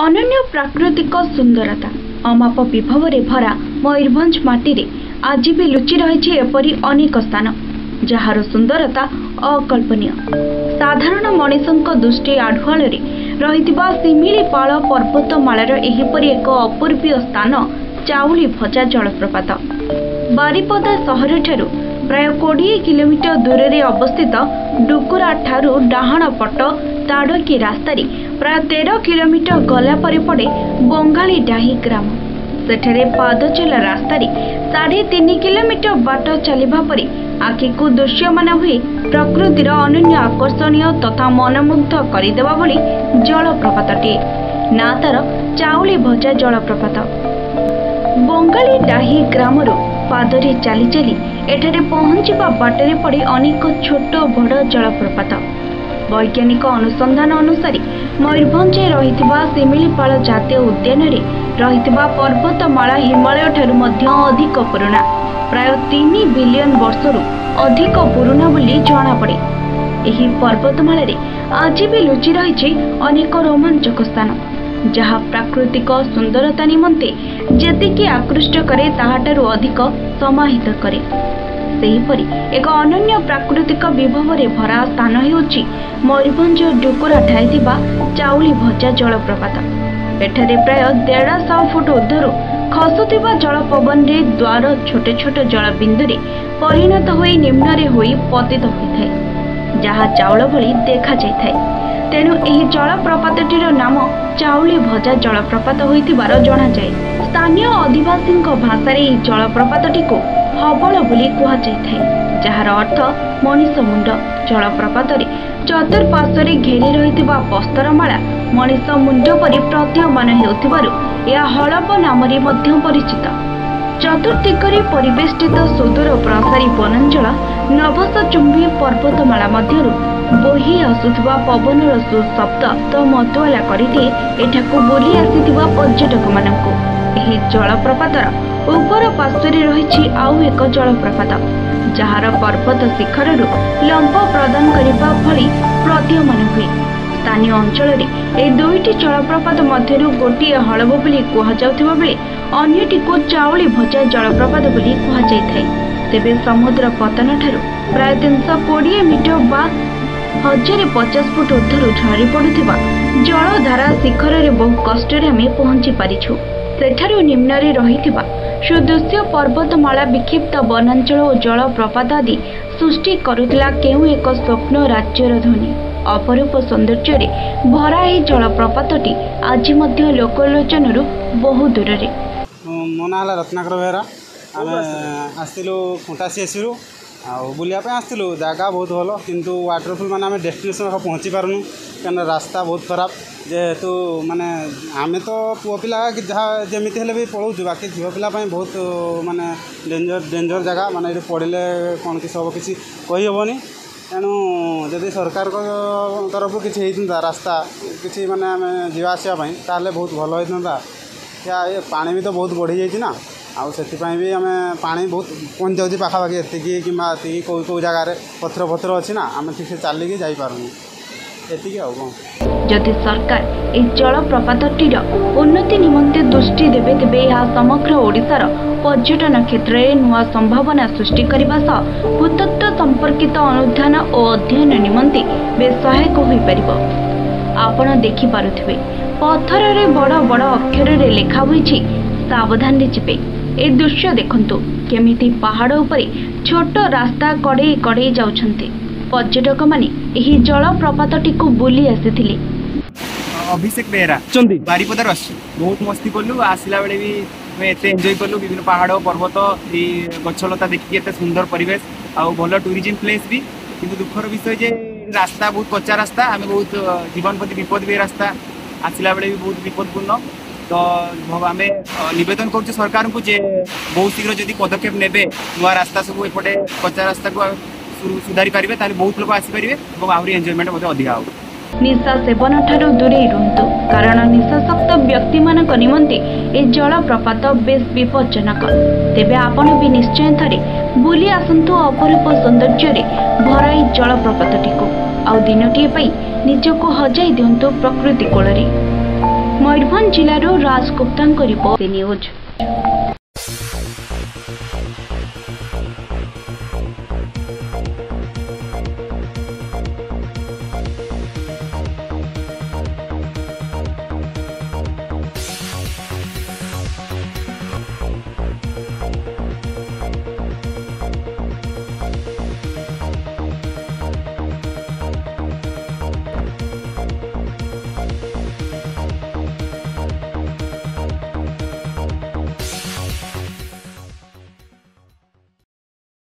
ଅନନ୍ୟ ପ୍ରାକୃତିକ ସୁନ୍ଦରତା ଅମାପ ବିଭବରେ ଭରା ମୟୂରଭଞ୍ଜ ମାଟିରେ ଆଜି ବି ଲୁଚି ରହିଛି ଏପରି ଅନେକ ସ୍ଥାନ ଯାହାର ସୁନ୍ଦରତା ଅକଳ୍ପନୀୟ। ସାଧାରଣ ମଣିଷଙ୍କ ଦୃଷ୍ଟି ଆଢୁଆଳରେ ରହିଥିବା ଶିମିଳିପାଳ ପର୍ବତମାଳାର ଏହିପରି ଏକ ଅପୂର୍ବୀୟ ସ୍ଥାନ ଚାଉଳି ଭଜା ଜଳପ୍ରପାତ। ବାରିପଦା ସହରଠାରୁ ପ୍ରାୟ 20 କିଲୋମିଟର ଦୂରରେ ଅବସ୍ଥିତ ଡୁକୁରା ଠାରୁ ଡାହାଣ ପଟ ତାଡ଼କି ରାସ୍ତାରେ ପ୍ରାୟ 13 କିଲୋମିଟର ଗଲା ପରେ ପଡ଼େ ବଙ୍ଗାଳୀ ଡାହି ଗ୍ରାମ। ସେଠାରେ ପାଦଚଲା ରାସ୍ତାରେ 3.5 କିଲୋମିଟର ବାଟ ଚାଲିବା ପରେ ଆଖିକୁ ଦୃଶ୍ୟମାନ ହୁଏ ପ୍ରକୃତିର ଅନନ୍ୟ ଆକର୍ଷଣୀୟ ତଥା ମନମୁଗ୍ଧ କରିଦେବା ଭଳି ଜଳପ୍ରପାତଟିଏ। ନା ତାର ଚାଉଳି ଭଜା ଜଳପ୍ରପାତ। ବଙ୍ଗାଳୀ ଡାହି ଗ୍ରାମରୁ ପାଦରେ ଚାଲି ଚାଲି ଏଠାରେ ପହଞ୍ଚିବା ବାଟରେ ପଡ଼େ ଅନେକ ଛୋଟ ବଡ଼ ଜଳପ୍ରପାତ। ବୈଜ୍ଞାନିକ ଅନୁସନ୍ଧାନ ଅନୁସାରେ ମୟୂରଭଞ୍ଜରେ ରହିଥିବା ଶିମିଳିପାଳ ଜାତୀୟ ଉଦ୍ୟାନରେ ରହିଥିବା ପର୍ବତମାଳା ହିମାଳୟ ଠାରୁ ମଧ୍ୟ ଅଧିକ ପୁରୁଣା, ପ୍ରାୟ 3 ବିଲିୟନ ବର୍ଷରୁ ଅଧିକ ପୁରୁଣା ବୋଲି ଜଣାପଡ଼େ। ଏହି ପର୍ବତମାଳାରେ ଆଜି ବି ଲୁଚି ରହିଛି ଅନେକ ରୋମାଞ୍ଚକ ସ୍ଥାନ ଯାହା ପ୍ରାକୃତିକ ସୁନ୍ଦରତା ନିମନ୍ତେ ଯେତିକି ଆକୃଷ୍ଟ କରେ ତାହାଠାରୁ ଅଧିକ ସମାହିତ କରେ। ସେହିପରି ଏକ ଅନନ୍ୟ ପ୍ରାକୃତିକ ବିଭବରେ ଭରା ସ୍ଥାନ ହେଉଛି ମୟୂରଭଞ୍ଜ ଡୁକୁରାଠାରେ ଥିବା ଚାଉଳି ଭଜା ଜଳପ୍ରପାତ। ଏଠାରେ ପ୍ରାୟ 150 ଫୁଟ ଉର୍ଦ୍ଧ୍ୱରୁ ଖସୁଥିବା ଜଳ ପବନରେ ଦ୍ୱାର ଛୋଟ ଛୋଟ ଜଳବିନ୍ଦୁରେ ପରିଣତ ହୋଇ ନିମ୍ନରେ ହୋଇ ପତିତ ହୋଇଥାଏ, ଯାହା ଚାଉଳ ଭଳି ଦେଖାଯାଇଥାଏ। ତେଣୁ ଏହି ଜଳପ୍ରପାତଟିର ନାମ ଚାଉଳି ଭଜା ଜଳପ୍ରପାତ ହୋଇଥିବାର ଜଣାଯାଏ। ସ୍ଥାନୀୟ ଅଧିବାସୀଙ୍କ ଭାଷାରେ ଏହି ଜଳପ୍ରପାତଟିକୁ ହବଳ ବୋଲି କୁହାଯାଇଥାଏ, ଯାହାର ଅର୍ଥ ମଣିଷ ମୁଣ୍ଡ। ଜଳପ୍ରପାତରେ ଚତୁଃପାର୍ଶ୍ୱରେ ଘେରି ରହିଥିବା ପସ୍ତରମାଳା ମଣିଷ ମୁଣ୍ଡ ପରି ପ୍ରତୀୟମାନ ହେଉଥିବାରୁ ଏହା ହଳପ ନାମରେ ମଧ୍ୟ ପରିଚିତ। ଚତୁର୍ଦିଗରେ ପରିବେଷ୍ଟିତ ସୁଦୂର ପ୍ରସାରୀ ବନାଞ୍ଚଳ ନଭସଚୁମ୍ବୀ ପର୍ବତମାଳା ମଧ୍ୟରୁ ବୋହି ଆସୁଥିବା ପବନର ସୁଶବ୍ଦ ମତୁଆଲା କରିଦିଏ ଏଠାକୁ ବୁଲି ଆସିଥିବା ପର୍ଯ୍ୟଟକମାନଙ୍କୁ। ଏହି ଜଳପ୍ରପାତର ଉପର ପାର୍ଶ୍ୱରେ ରହିଛି ଆଉ ଏକ ଜଳପ୍ରପାତ ଯାହାର ପର୍ବତ ଶିଖରରୁ ଲମ୍ବ ପ୍ରଦାନ କରିବା ଭଳି ପ୍ରତୀୟମାନ ହୁଏ। ସ୍ଥାନୀୟ ଅଞ୍ଚଳରେ ଏହି ଦୁଇଟି ଜଳପ୍ରପାତ ମଧ୍ୟରୁ ଗୋଟିଏ ହଳବ ବୋଲି କୁହାଯାଉଥିବା ବେଳେ ଅନ୍ୟଟିକୁ ଚାଉଳି ଭଜା ଜଳପ୍ରପାତ ବୋଲି କୁହାଯାଇଥାଏ। ତେବେ ସମୁଦ୍ର ପତନ ଠାରୁ ପ୍ରାୟ 320 ମିଟର ବା 1050 ଫୁଟ ଉର୍ଦ୍ଧ୍ୱରୁ ଝରି ପଡ଼ୁଥିବା ଜଳଧାରା ଶିଖରରେ ବହୁ କଷ୍ଟରେ ଆମେ ପହଞ୍ଚି ପାରିଛୁ। ସେଠାରୁ ନିମ୍ନରେ ରହିଥିବା ସୁଦୃଶ୍ୟ ପର୍ବତମାଳା, ବିକ୍ଷିପ୍ତ ବନାଞ୍ଚଳ ଓ ଜଳପ୍ରପାତ ଆଦି ସୃଷ୍ଟି କରୁଥିଲା କେଉଁ ଏକ ସ୍ୱପ୍ନ ରାଜ୍ୟର ଧ୍ୱନି। ଅପରୂପ ସୌନ୍ଦର୍ଯ୍ୟରେ ଭରା ଏହି ଜଳପ୍ରପାତଟି ଆଜି ମଧ୍ୟ ଲୋକଲୋଚନରୁ ବହୁ ଦୂରରେ। ମୋ ନାଁ ହେଲା ରତ୍ନାକର ବେହେରା। ଆମେ ଆସିଥିଲୁ ଖୁଣ୍ଟାସିଏସିରୁ ଆଉ ବୁଲିବା ପାଇଁ ଆସିଥିଲୁ। ଜାଗା ବହୁତ ଭଲ, କିନ୍ତୁ ୱାଟରଫଲ୍ ମାନେ ଆମେ ଡେଷ୍ଟିନେସନ୍ ପହଞ୍ଚି ପାରୁନୁ କାରଣ ରାସ୍ତା ବହୁତ ଖରାପ। ଯେହେତୁ ମାନେ ଆମେ ତ ପୁଅ ପିଲା ଯାହା ଯେମିତି ହେଲେ ବି ପଳାଉଛୁ, ବାକି ଝିଅ ପିଲା ପାଇଁ ବହୁତ ମାନେ ଡେଞ୍ଜର ଜାଗା। ମାନେ ଏଠି ପଡ଼ିଲେ କ'ଣ କିଛି ହେବ କିଛି କହିହେବନି। ତେଣୁ ଯଦି ସରକାରଙ୍କ ତରଫରୁ କିଛି ହେଇଥାନ୍ତା ରାସ୍ତା କିଛି ମାନେ ଆମେ ଯିବା ଆସିବା ପାଇଁ, ତାହେଲେ ବହୁତ ଭଲ ହେଇଥାନ୍ତା। ଏ ପାଣି ବି ତ ବହୁତ ବଢ଼ିଯାଇଛି ନା, ଆଉ ସେଥିପାଇଁ ବି ଆମେ ପାଣି ବହୁତ ପହଞ୍ଚି ଯାଉଛି ପାଖାପାଖି ଏତିକି କିମ୍ବା ଏତିକି କେଉଁ ଜାଗାରେ ପଥର ଅଛି ନା, ଆମେ ଠିକ୍ସେ ଚାଲିକି ଯାଇପାରୁନି। ଏତିକି ଆଉ କ'ଣ। ଯଦି ସରକାର ଏହି ଜଳପ୍ରପାତଟିର ଉନ୍ନତି ନିମନ୍ତେ ଦୃଷ୍ଟି ଦେବେ, ତେବେ ଏହା ସମଗ୍ର ଓଡ଼ିଶାର ପର୍ଯ୍ୟଟନ କ୍ଷେତ୍ରରେ ନୂଆ ସମ୍ଭାବନା ସୃଷ୍ଟି କରିବା ସହ ଭୂତତ୍ତ୍ୱ ସମ୍ପର୍କିତ ଅନୁଧ୍ୟାନ ଓ ଅଧ୍ୟୟନ ନିମନ୍ତେ ବେଶ୍ ସହାୟକ ହୋଇପାରିବ। ଆପଣ ଦେଖିପାରୁଥିବେ ପଥରରେ ବଡ଼ ବଡ଼ ଅକ୍ଷରରେ ଲେଖା ହୋଇଛି ସାବଧାନରେ ଯିବେ। ଏ ଦୃଶ୍ୟ ଦେଖନ୍ତୁ କେମିତି ପାହାଡ଼ ଉପରେ ଛୋଟ ରାସ୍ତା କଡ଼େଇ କଡ଼େଇ ଯାଉଛନ୍ତି। ପର୍ଯ୍ୟଟକମାନେ ଏହି ଜଳପ୍ରପାତଟିକୁ ବୁଲି ଆସିଥିଲେ। अभिषेक बेहरा बारिपदार बहुत मस्ती कलु। आसला बेले भी एत एंजॉय कलु। विभिन्न पहाड़ पर्वत गछलता देखिए एत सुंदर परिवेश आउ भल टूरिज्म प्लेस भी। किंतु दुखर विषय जे रास्ता बहुत कच्चा रास्ता, आम बहुत जीवन प्रति विपद भी रास्ता आसला बेले भी बहुत विपदपूर्ण। तो आम नवेदन कर सरकार को जे बहुत शीघ्र जदि पदक्षेप ने नुआ रास्ता सब एपटे कच्चा रास्ता को सुधारी पारे ताले बहुत लोग आसीपारे और आहरी एंजॉयमेंट अधिका हो। निशा सेवन ठारू दूरे रुहतु, कारण निशाशक्त व्यक्ति मानक निमंते ए जलप्रपात बेस विपज्जनक। तेबे आपण भी निश्चय थरे बुली आसंतु अपरूप सौंदर्य भराई जलप्रपातटी को आउ दिनटीए पई निजको हजाई दिंतु प्रकृति कोलरे। मयूरभंज ମୟୂରଭଞ୍ଜ ଜିଲ୍ଲାରୁ ରାଜ ଗୁପ୍ତାଙ୍କ ରିପୋର୍ଟ ନ୍ୟୁଜ୍।